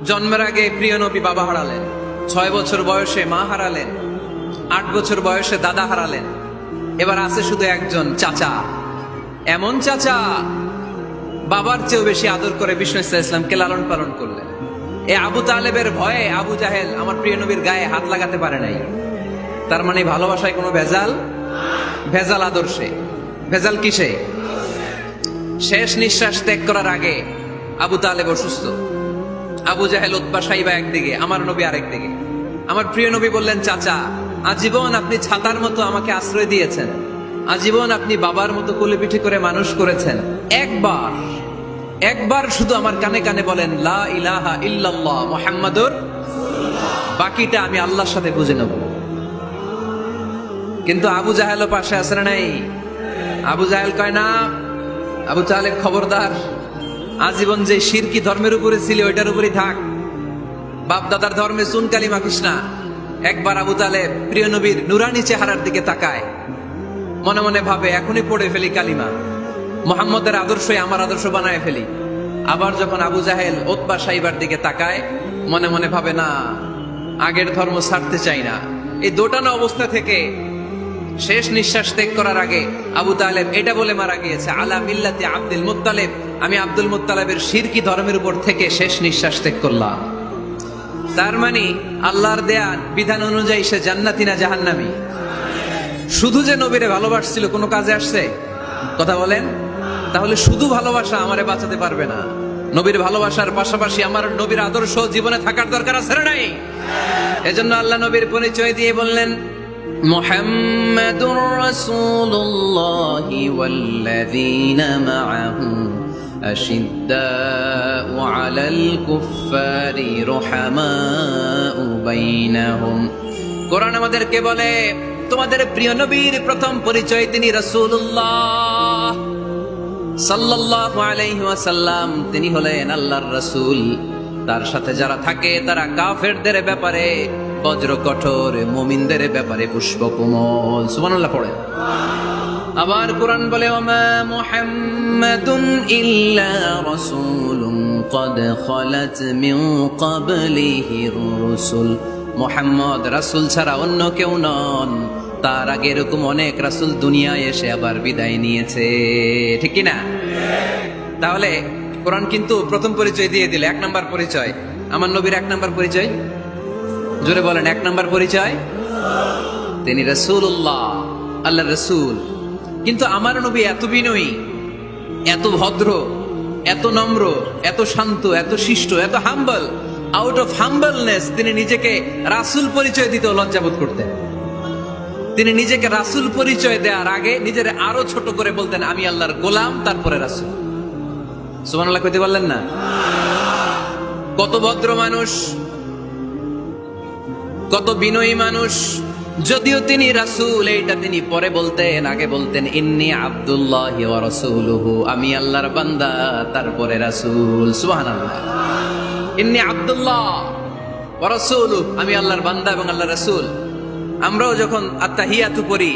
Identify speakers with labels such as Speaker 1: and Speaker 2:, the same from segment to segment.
Speaker 1: জন্মের আগে প্রিয় নবী বাবা হারালেন, 6 বছর বয়সে মা হারালেন, 8 বছর বয়সে দাদা হারালেন, এবার আছে শুধু একজন চাচা। এমন চাচা বাবার চেয়েও বেশি আদর করে বিষ্ণু ইসলামকে লালন পালন করলেন। এ আবু তালেবের ভয়ে আবু জাহেল আমার প্রিয় নবীর গায়ে হাত লাগাতে পারে নাই। তার মানে ভালোবাসায় কোনো ভেজাল? ভেজাল আদর্শে। ভেজাল কিসে? শেষ নিঃশ্বাস ত্যাগ করার আগে আবু তালেব অসুস্থ, আবু জাহেল উতবা সাইবা একদিকে, আমার নবী আরেকদিকে। আমার প্রিয় নবী বললেন, চাচা আজীবন আপনি ছাতার মতো আমাকে আশ্রয় দিয়েছেন, আজীবন আপনি বাবার মতো কোলে পিঠে করে মানুষ করেছেন, একবার শুধু আমার কানে কানে বলেন লা ইলাহা ইল্লাল্লাহ মুহাম্মাদুর, বাকিটা আমি আল্লাহর সাথে বুঝে নেব। কিন্তু আবু জাহেলও পাশে আছে না নাই? আবু জাহেল কয় না, আবু তালেব খবরদার, আজীবন যে শিরকি ধর্মের উপরে ছিল ওইটার উপরেই থাক, বাপ দাদার ধর্মে চুন কালি মাখিস না। একবার আবু তালেব প্রিয় নবীর নুরানি চেহারার দিকে তাকায়, মনে মনে ভাবে এখনই পড়ে ফেলি কালিমা, মুহাম্মদের আদর্শই আমার আদর্শ বানায় ফেলি। আবার যখন আবু জাহেল উতবা সাইবার দিকে তাকায়, মনে মনে ভাবে না, আগের ধর্ম ছাড়তে চাই না। এই দোটানা অবস্থা থেকে শেষ নিঃশ্বাস ত্যাগ করার আগে আবু তালেব এটা বলে মারা গিয়েছে, আলা মিল্লাতি আব্দুল মুত্তালিব, আমি আব্দুল মুত্তালিবের শিরকি ধর্মের উপর থেকে শেষ নিঃশ্বাস ত্যাগ করলাম। তার মানে আল্লাহর দেয়া বিধান অনুযায়ী সে জান্নাতি না জাহান্নামী? শুধু যে নবীরে ভালোবাসছিল কোনো কাজে আসছে? কথা বলেন। তাহলে শুধু ভালোবাসা আমারে বাঁচাতে পারবে না। নবীর ভালোবাসার পাশাপাশি আমার নবীর আদর্শ জীবনে থাকার দরকার আছে না নাই? এজন্য আল্লাহ নবীর পরিচয় দিয়ে বললেন, মুহাম্মাদুর রাসূলুল্লাহি ওয়াল্লাযীনা মাআহু আশিদ্দাউ আলাল কুফফারি রুহামাউ বাইনাহুম। কোরআন আমাদেরকে বলে তোমাদের প্রিয় নবীর প্রথম পরিচয় তিনি রাসূলুল্লাহ সাল্লাল্লাহু আলাইহি ওয়াসাল্লাম, তিনি হলেন আল্লাহর রাসূল। তার সাথে যারা থাকে তারা কাফেরদের ব্যাপারে বজ্র কঠোর, মুমিনদের ব্যাপারে পুষ্পকোমল। সুবহানাল্লাহ পড়েন। আবার কোরআন বলে, ওমা মুহাম্মাদুন ইল্লা রাসূলুন ক্বাদ খালাত মিন ক্বাবলিহির রাসূল। মুহাম্মদ রাসূল ছাড়া অন্য কেউ নন, তার আগে এরকম অনেক রাসূল দুনিয়ায় এসে আবার বিদায় নিয়েছে, ঠিক কি না? তাহলে কোরআন কিন্তু প্রথম পরিচয় দিয়ে দিলে, 1 নাম্বার পরিচয় আমার নবীর। 1 নাম্বার পরিচয় জোরে বলেন, 1 নাম্বার পরিচয় তিনি রাসূলুল্লাহ, আল্লাহর রাসূল। কিন্তু আমার নবী এত বিনয়ী, এত ভদ্র, এত নম্র, এত শান্ত, এত শিষ্ট, এত হাম্বল। আউট অফ হাম্বলনেস তিনি নিজেকে রাসূল পরিচয় দিতে লজ্জাবোধ করতেন। তিনি নিজেকে রাসূল পরিচয় দেওয়ার আগে নিজের আরো ছোট করে বলতেন, আমি আল্লাহর গোলাম, তারপরে রাসূল। সুবহানাল্লাহ কইতে পারলেন না? কত ভদ্র মানুষ, কত বিনয়ী মানুষ। যদিও তিনি রাসূল, এইটা তিনি পরে বলতেন, আগে বলতেন ইন্নী আব্দুল্লাহি ওয়া রাসূলুহু, আমি আল্লাহর বান্দা, তারপরে রাসূল। সুবহানাল্লাহ। ইন্নী আব্দুল্লাহ ওয়া রাসূলুহু, আমি আল্লাহর বান্দা এবং আল্লাহর রাসূল। আমরাও যখন আত্তাহিয়াতু পড়ি,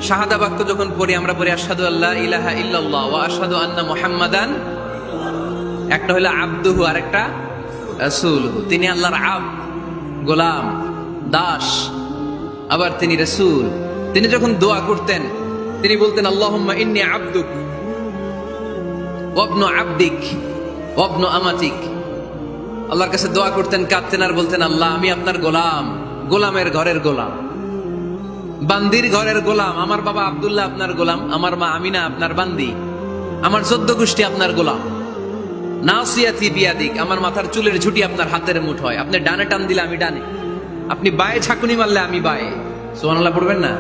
Speaker 1: শাহাদা বাক্য যখন পড়ি, আমরা পড়ি আশহাদু আল্লা ইলাহা ইল্লাল্লাহ ওয়া আশহাদু আন্না মুহাম্মাদান। একটা হলো আব্দুহু আর একটা রাসূলুহু। তিনি আল্লাহর আব্দ, গোলাম, দাস, আবার তিনি রাসূল। তিনি যখন দোয়া করতেন তিনি বলতেন, আল্লাহুম্মা ইন্নী আবদুক ওয়া ইবনু আবদিক ওয়া ইবনু আমাতিক। আল্লাহর কাছে দোয়া করতেন, কাঁদতেন আর বলতেন, আল্লাহ আমি আপনার গোলাম, গোলামের ঘরের গোলাম, বান্দির ঘরের গোলাম। আমার বাবা আব্দুল্লাহ আপনার গোলাম, আমার মা আমিনা আপনার বান্দি, আমার 14 গোষ্ঠী আপনার গোলাম। নাসিয়াতি বিয়াদিক, আমার মাথার চুলের ঝুঁটি আপনার হাতের মুঠোয়, আপনি ডানে টান দিলে আমি ডানে, আপনি বায়ে ছাকুনি মারলে আমি বায়ে। সুবহানাল্লাহ পড়বেন না?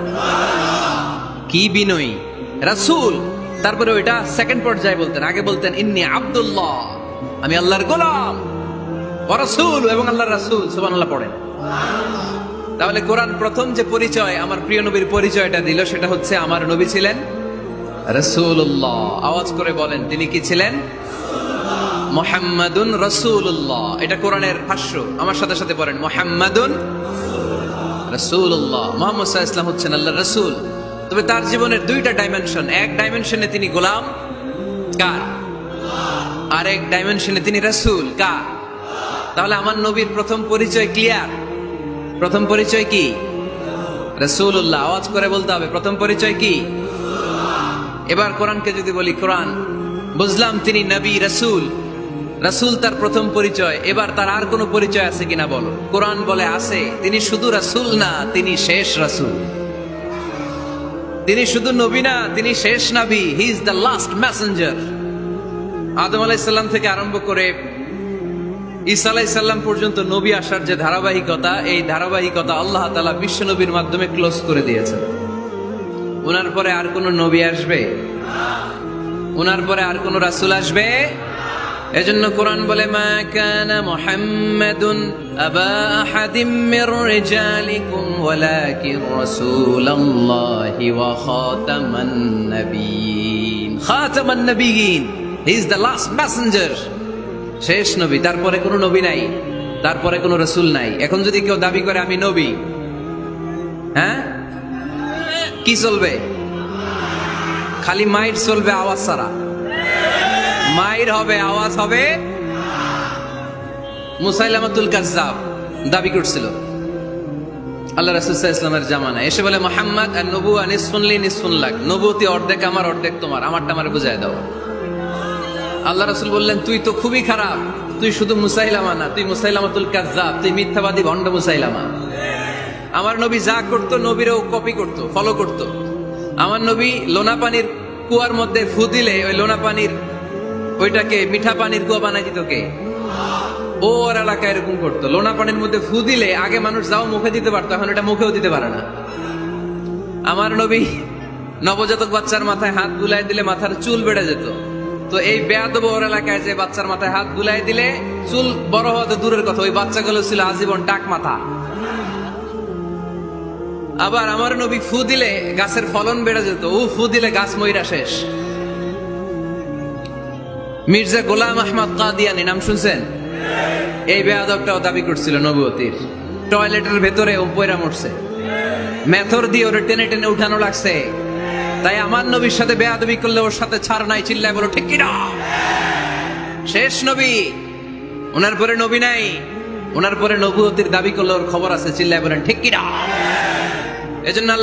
Speaker 1: কি বিনয়ী রাসূল। তারপরে ওইটা সেকেন্ড পর্যায়ে বলতেন, আগে বলতেন ইন্নী আব্দুল্লাহ, আমি আল্লাহর গোলাম, ওয়া রাসূল, এবং আল্লাহর রাসূল। সুবহানাল্লাহ পড়েন। তাহলে কোরআন প্রথম যে পরিচয় আমার প্রিয় নবীর পরিচয়টা দিল, সেটা হচ্ছে আমার নবী ছিলেন রাসূলুল্লাহ। আওয়াজ করে বলেন, তিনি কি ছিলেন? মুহাম্মাদুন রাসূলুল্লাহ। এটা কোরআনের ভাষ্য, আমার সাথে সাথে পড়েন, মুহাম্মাদুন রাসূলুল্লাহ। মুহাম্মদ সাল্লাল্লাহু আলাইহি ওয়াসাল্লাম হচ্ছেন আল্লাহর রাসূল। তবে তার জীবনের 2টা ডাইমেনশন। এক ডাইমেনশনে তিনি গোলাম, কার? আর এক ডাইমেনশনে তিনি রাসূল, কার? তাহলে আমার নবীর প্রথম পরিচয় ক্লিয়ার। প্রথম পরিচয় কি? রাসূলুল্লাহ। আওয়াজ করে বলতে হবে, প্রথম পরিচয় কি? এবার কোরআনকে যদি বলি, কোরআন বুঝলাম তিনি নবী রাসূল, রাসূল তার প্রথম পরিচয়, এবার তার আর কোনো পরিচয় আছে কিনা বলো। কোরআন বলে আছে, তিনি শুধু রাসূল না, তিনি শেষ রাসূল। তিনি শুধু নবী না, তিনি শেষ নবী। He is the last messenger. আদম আলাইহিস সালাম থেকে আরম্ভ করে ঈসা আলাইহিস সালাম পর্যন্ত নবী আসার যে ধারাবাহিকতা, এই ধারাবাহিকতা আল্লাহ তাআলা বিশ্ব নবীর মাধ্যমে ক্লোজ করে দিয়েছেন। ওনার পরে আর কোন নবী আসবে? ওনার পরে আর কোন রাসূল আসবে? এজন্য কোরআন বলে, মা কানা মুহাম্মাদুন আবা আহাদিম মির রিজালিকুম ওয়ালাকিন রাসূলুল্লাহি ওয়া খাতামান নাবিয়্যিন। খাতামান নাবিয়্যিন, he is the last messenger, শেষ নবী। তারপরে কোনো নবী নাই, তারপরে কোনো রাসূল নাই। এখন যদি কেউ দাবি করে আমি নবী, হ্যাঁ, কি চলবে? খালি মাইর চলবে, আওয়াজ ছাড়া। মাইর হবে, আওয়াজ হবে। মুসাইলামাতুল কাজ্জাব দাবি করছিল আল্লাহ রাসূল সাল্লাল্লাহু আলাইহি ওয়াসাল্লামের জামানায়, এসে বলে, মুহাম্মদ আর নবুয়া নিসফুন লি নিসফুন লাক, নবুয়তি অর্ধেক আমার, অর্ধেক তোমার, আমারটা আমারে বুঝায় দাও। আল্লাহ রাসূল বললেন, তুই তো খুবই খারাপ, তুই শুধু মুসাইলামা না, তুই মুসাইলামাতুল কাজ্জাব, তুই মিথ্যাবাদী ভণ্ড মুসাইলামা। আমার নবী যা করতো নবীরাও কপি করতো, ফলো করতো। আমার নবী লোনা পানির কুয়ার মধ্যে ফু দিলে ওই লোনা পানির ওইটাকে মিঠা পানির কুয়া বানাই দিত কে? ওর এলাকায় এরকম করতো। লোনা পানির মধ্যে ফু দিলে আগে মানুষ যাও মুখে দিতে পারতো, এখন এটা মুখেও দিতে পারে না। আমার নবী নবজাতক বাচ্চার মাথায় হাত বুলাই দিলে মাথার চুল বেড়ে যেত। তো এই বেয়াদব ওর এলাকায় যে বাচ্চার মাথায় হাত বুলাই দিলে চুল বড় হওয়া তো দূরের কথা, ওই বাচ্চাগুলো ছিল আজীবন টাক মাথা। আবার আমার নবী ফু দিলে গাছের ফলন বেড়ে যেত, ও ফু দিলে গাছ মইরা শেষ। মির্জা গোলাম আহমদ কাদিয়ানী নাম শুনছেন? এই বেয়াদবটাও দাবি করছিল নবুয়তির। টয়লেটের ভেতরে ও পয়রা মরছে, মেথর দিয়ে ওরে টেনে টেনে উঠানো লাগছে। তাই আমার নবীর সাথে বেয়াদবি করলে ওর সাথে ছাড় নাই, চিল্লায় বলো ঠিক কিনা? শেষ নবী, ওনার পরে নবী নাই। ওনার পরে নবুয়তির দাবি করলে ওর খবর আছে, চিল্লায় বলেন ঠিক কিনা? এজন্য আল্লাহ